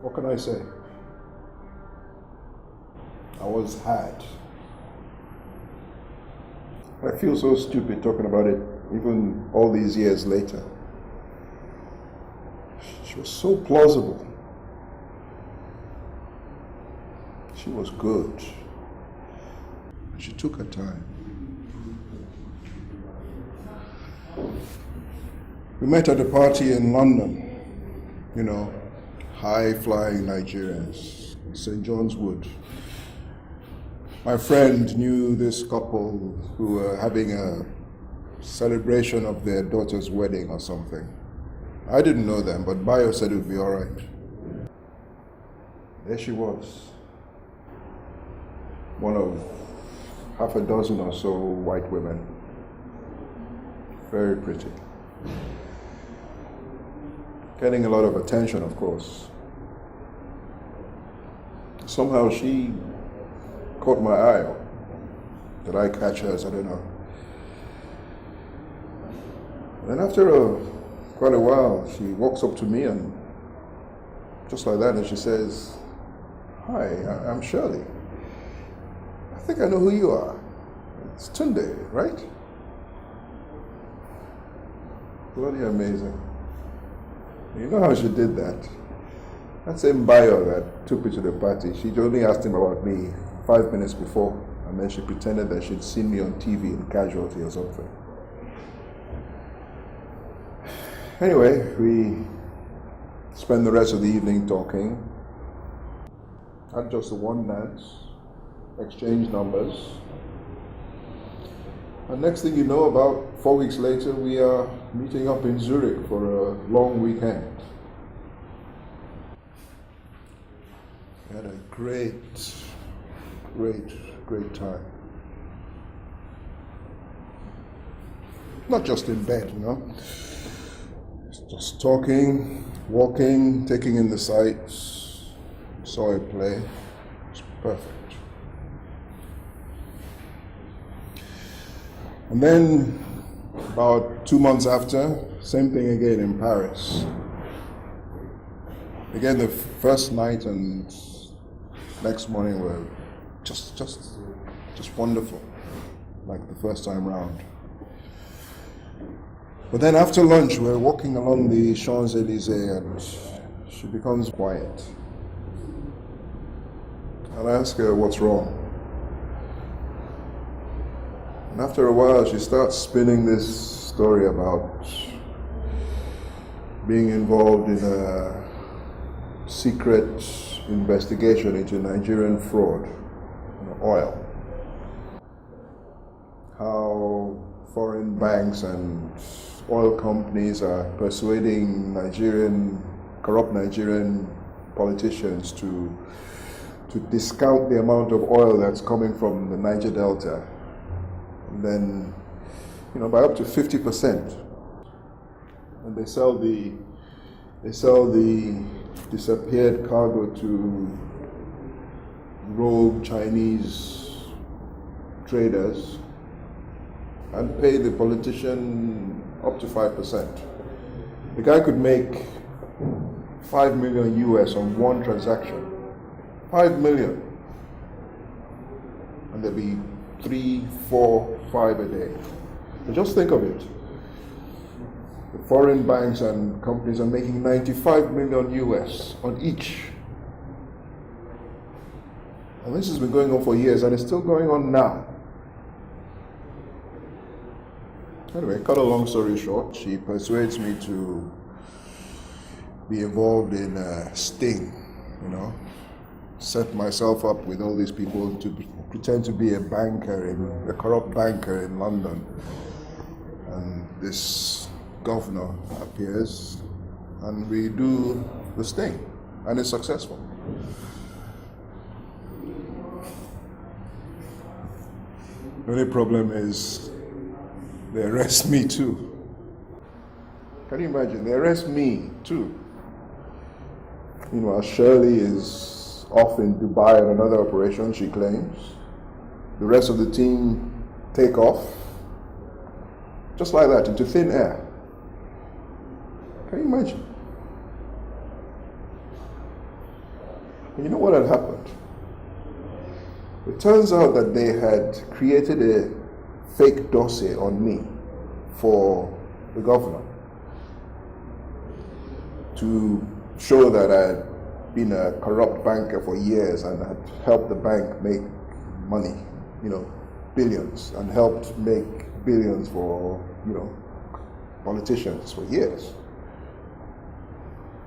What can I say? I was had. I feel so stupid talking about it, even all these years later. She was so plausible. She was good. She took her time. We met at a party in London, high-flying Nigerians, St. John's Wood. My friend knew this couple who were having a celebration of their daughter's wedding or something. I didn't know them, but Bayo said it would be all right. There she was, one of half a dozen or so white women. Very pretty. Getting a lot of attention, of course. Somehow she caught my eye. Did I catch hers? I don't know. Then after quite a while, she walks up to me and just like that, and she says, "Hi, I'm Shirley. I think I know who you are. It's Tunde, right?" Bloody amazing. You know how she did that? That same Bayo that took me to the party, she only asked him about me 5 minutes before, and then she pretended that she'd seen me on TV in Casualty or something. Anyway, we spent the rest of the evening talking. Had just the one dance, exchanged numbers. And next thing you know, about 4 weeks later, we are meeting up in Zurich for a long weekend. We had a great time. Not just in bed, just talking, walking, taking in the sights. Saw a play. It's perfect. And then, about 2 months after, same thing again in Paris. Again, the first night and next morning were just wonderful, like the first time round. But then after lunch, we're walking along the Champs-Élysées and she becomes quiet. And I ask her what's wrong. And after a while, she starts spinning this story about being involved in a secret investigation into Nigerian fraud in oil. How foreign banks and oil companies are persuading corrupt Nigerian politicians to discount the amount of oil that's coming from the Niger Delta. And then, by up to 50%. And they sell the disappeared cargo to rogue Chinese traders and pay the politician up to 5%. The guy could make $5 million US on one transaction. 5 million. And there'd be 3, 4, 5 a day. But just think of it. The foreign banks and companies are making 95 million US on each. And this has been going on for years and it's still going on now. Anyway, cut a long story short, she persuades me to be involved in a sting, set myself up with all these people to pretend to be a corrupt banker in London. And this governor appears and we do the sting and it's successful. The only problem is they arrest me too. Can you imagine? They arrest me too. Meanwhile, Shirley is off in Dubai on another operation, she claims. The rest of the team take off. Just like that, into thin air. Can you imagine? And you know what had happened? It turns out that they had created a fake dossier on me for the governor to show that I had been a corrupt banker for years and had helped the bank make money, billions, and helped make billions for, politicians for years.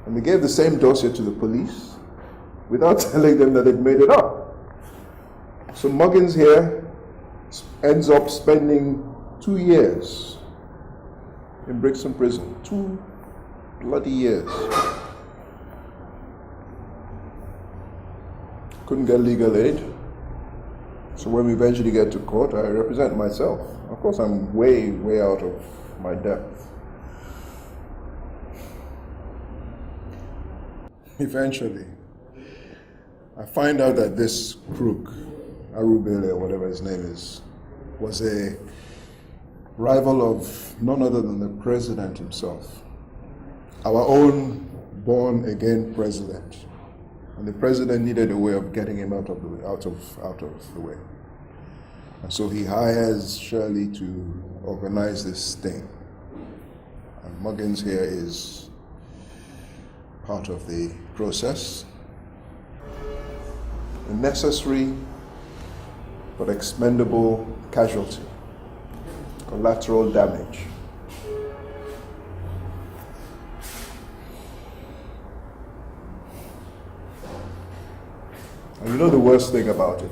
And we gave the same dossier to the police without telling them that they'd made it up. So Muggins here ends up spending 2 years in Brixton prison. 2 bloody years. Couldn't get legal aid. So when we eventually get to court, I represent myself. Of course, I'm way, way out of my depth. Eventually, I find out that this crook, Arubele or whatever his name is, was a rival of none other than the president himself. Our own born-again president. And the president needed a way of getting him out of the way. And so he hires Shirley to organize this thing. And Muggins here is part of the process. A necessary but expendable casualty, collateral damage. And you know the worst thing about it?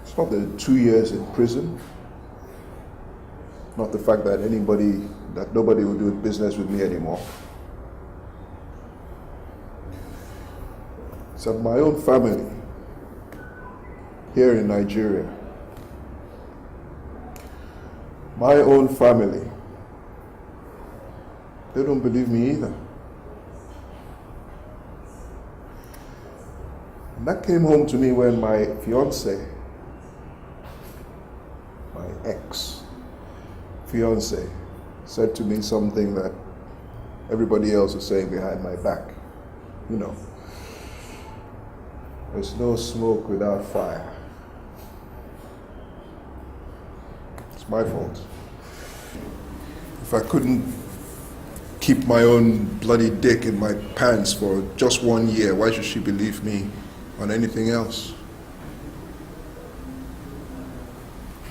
It's not the 2 years in prison, not the fact that nobody will do business with me anymore. It's that my own family here in Nigeria, my own family, they don't believe me either. And that came home to me when my fiance, my ex-fiance, said to me something that everybody else is saying behind my back. There's no smoke without fire. It's my fault. If I couldn't keep my own bloody dick in my pants for just 1 year, why should she believe me on anything else?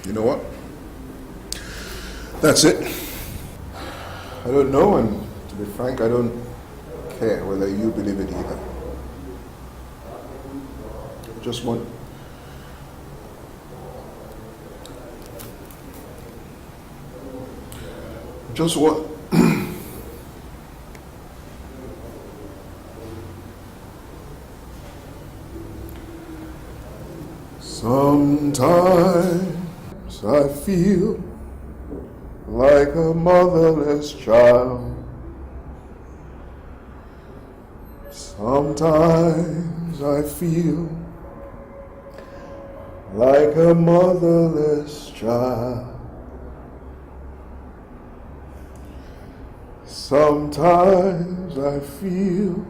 You know what? That's it. I don't know, and to be frank, I don't care whether you believe it either. Just want sometimes I feel like a motherless child. Sometimes I feel like a motherless child. Sometimes I feel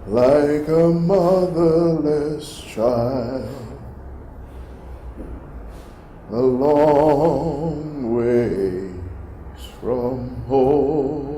like a motherless child. A long ways from home.